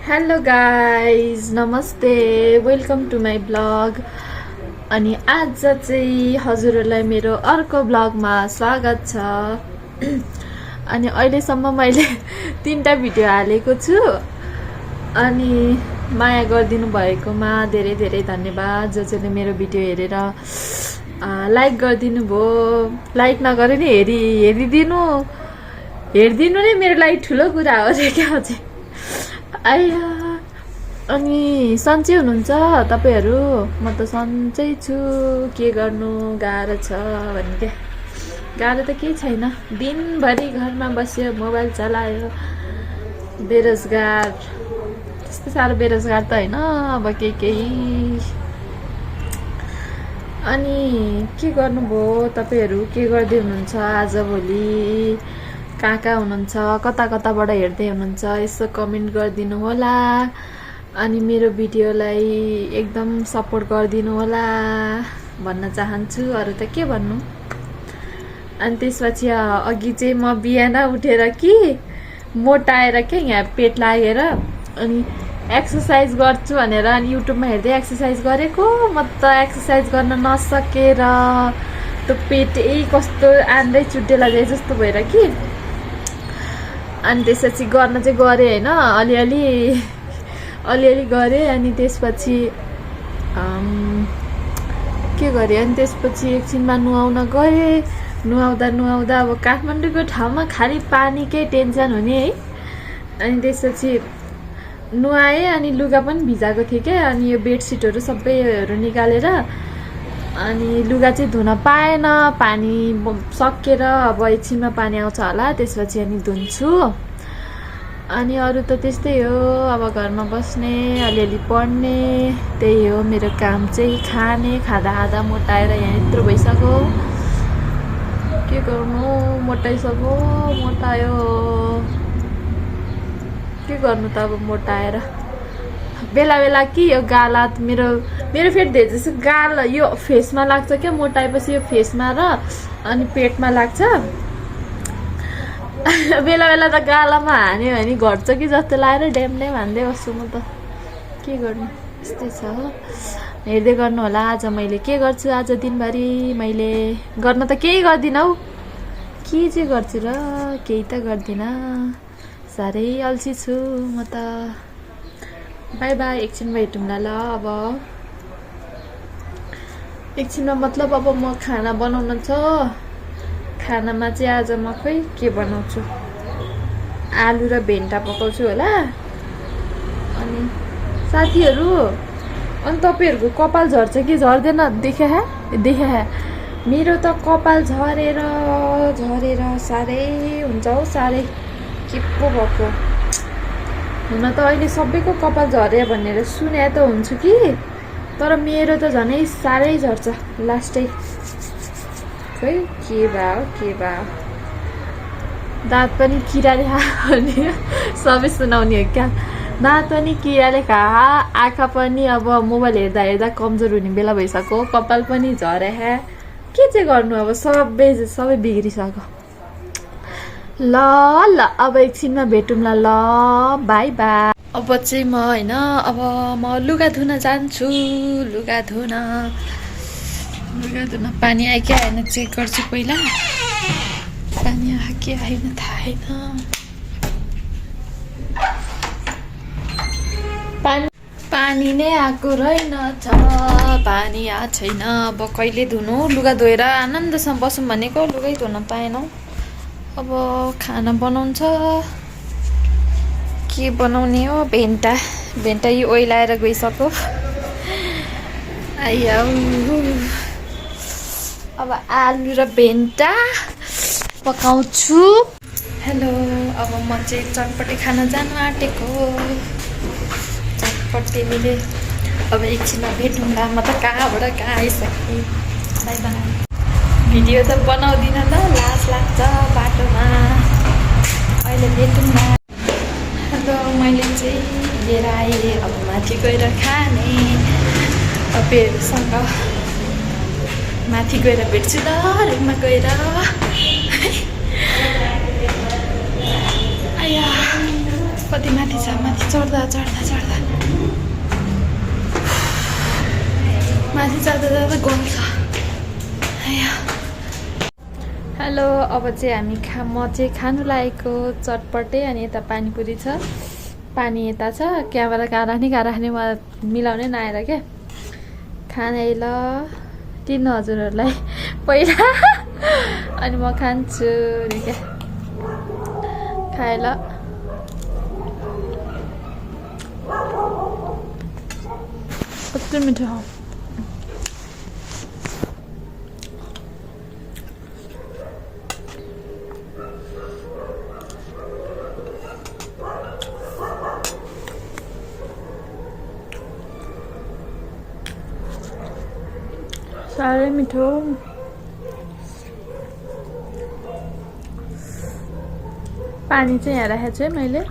Hello guys नमस्ते welcome to my blog. अनि आज चाहिँ हजुरहरूलाई मेरो अर्को ब्लगमा स्वागत छ। अनि अहिलेसम्म मैले 3टा भिडियो हालेको छु। अनि माया गरिदिनु भएकोमा धेरै धेरै धन्यवाद। जो जसले मेरो भिडियो हेरेर लाइक गरिदिनु भयो। लाइक नगरे नि हेरिदिनु नै मेरो लागि ठुलो कुरा हो रे क्या चाहिँ। आया अनि सन्चै हुनुहुन्छ तपाईहरू? म त सन्चै छु। के गर्नु गाह्रो छ भने के गाह्रो त केही छैन। दिनभरि घरमा बस्यो मोबाइल चलायो। बेरोजगार त्यस्तो साह्रो बेरोजगार त होइन अब केही। अनि के गर्नुभयो तपाईहरू? के गर्दै हुनुहुन्छ आजभोलि? कहाँ हुनुहुन्छ? कता कताबाट हेर्दै हुनुहुन्छ? यसो कमेन्ट गरिदिनु होला। अनि मेरो भिडियोलाई एकदम सपोर्ट गरिदिनु होला भन्न चाहन्छु। अरू त के भन्नु। अनि त्यसपछि अघि चाहिँ म बिहान उठेर कि मोटाएर के यहाँ पेट लागेर अनि एक्सर्साइज गर्छु भनेर अनि युट्युबमा हेर्दै एक्सर्साइज गरेको। म त एक्सर्साइज गर्न नसकेर त्यो पेटै कस्तो आन्दै चुड्डेला जाए जस्तो भएर कि अनि त्यसपछि गर्न चाहिँ गरेँ होइन। अलिअलि गरेँ। अनि त्यसपछि के गरेँ अनि त्यसपछि एकछिनमा नुहाउन गएँ। नुहाउँदा अब काठमाडौँको ठाउँमा खालि पानीकै टेन्सन हुने है। अनि त्यसपछि नुहाएँ। अनि लुगा पनि भिजाएको थिएँ क्या। अनि यो बेडसिटहरू सबैहरू निकालेर अनि लुगा चाहिँ धुन पाएन। पानी सकेर अब एकछिनमा पानी आउँछ होला त्यसपछि अनि धुन्छु। अनि अरू त त्यस्तै हो। अब घरमा बस्ने अलिअलि पढ्ने त्यही हो मेरो काम चाहिँ। खाने खाँदा मोटाएर यहाँ यत्रो भइसक्यो। के गर्नु मोटायो। के गर्नु त अब मोटाएर बेला कि यो गाला मेरो फेरि धेरै जस्तो गाला यो फेसमा लाग्छ क्या। मोटाएपछि यो फेसमा र अनि पेटमा लाग्छ। बेला त गालामा हान्यो भने घट्छ कि जस्तो लागेर ड्याम हान्दै बस्छु म त। के गर्नु यस्तै छ। हेर्दै गर्नु होला। आज मैले के गर्छु आज दिनभरि। मैले गर्न त केही गर्दिनँ हौ। के चाहिँ गर्छु र केही त गर्दिनँ। साह्रै अल्छी छु म त। By by. एकछिनमा भेटौँला ल। अब एकछिनमा मतलब अब म खाना बनाउन छ। खानामा चाहिँ आज म खोइ के बनाउँछु। आलु र भेन्टा पकाउँछु होला। अनि साथीहरू अनि तपाईँहरूको कपाल झर्छ कि झर्दैन? देखे मेरो त कपाल झरेर साह्रै हुन्छ हौ। साह्रै के पो भएको। हुन त अहिले सबैको कपाल झरे भनेर सुने त हुन्छु कि तर मेरो त झनै साह्रै झर्छ लास्टै। खै के भयो दाँत पनि किराले खाने सबै सुनाउने हो क्या। दाँत पनि किराले खा। आँखा पनि अब मोबाइल हेर्दा कमजोर हुने बेला भइसक्यो। कपाल पनि झरे। के चाहिँ गर्नु अब सबै बिग्रिसक्यो। ल अब एकछिनमा भेटौँला ल। By by. अब चाहिँ म होइन अब म लुगा धुन जान्छु। लुगा धुन पानी आयो कि आएन चेक गर्छु पहिला। पानी आयो कि आएन थाहा छैन। पानी नै आएको रहेनछ। पानी आएको छैन। अब कहिले धुनु? लुगा धोएर आनन्दसँग बसौँ भनेको लुगै धुन पाएनौँ। अब खाना बनाउँछ। के बनाउने हो? भेन्टा यी ओइलाएर गइसक्यो। आइया अब आलु र भेन्टा पकाउँछु। हेलो अब म चाहिँ चटपटे खाना जानु आँटेको। चटपटे अब एकछिनमा भेटौँला। म त कहाँबाट कहाँ आइसकेँ। By by. भिडियो त बनाउँदिनँ ल। लाज लाग्छ बाटोमा। अहिले भेटौँला। हेलो मैले चाहिँ लिएर आएँ। अब माथि गएर खाने। तपाईँहरूसँग माथि गएर भेट्छु ल। रुममा गएर। आया कति माथि छ माथि चढ्दा चढ्दा चढ्दा माथि चढ्दा चढ्दा गउँछ हेलो अब चाहिँ हामी म चाहिँ खानु लागेको चटपटे अनि यता पानीपुरी छ पानी यता छ क्यामेरा कहाँ राख्ने मिलाउनै नआएर क्या खाने ल किन हजुरहरूलाई पहिला अनि म खान्छु अरे क्या खाए ल कस्तो मिठो साह्रै मिठो पानी चाहिँ यहाँ राखेको छु है मैले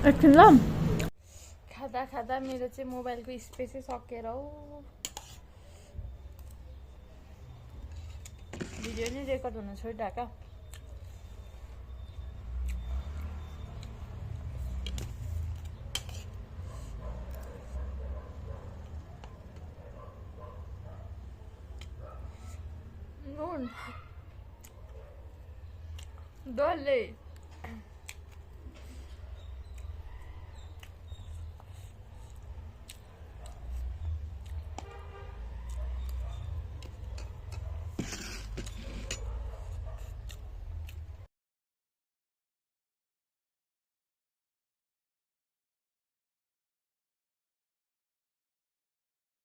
एकछिन ल खाँदा खाँदा मेरो चाहिँ मोबाइलको स्पेसै सकेर हो भिडियो नै रेकर्ड हुन छोडिरहेको नुन डल्ले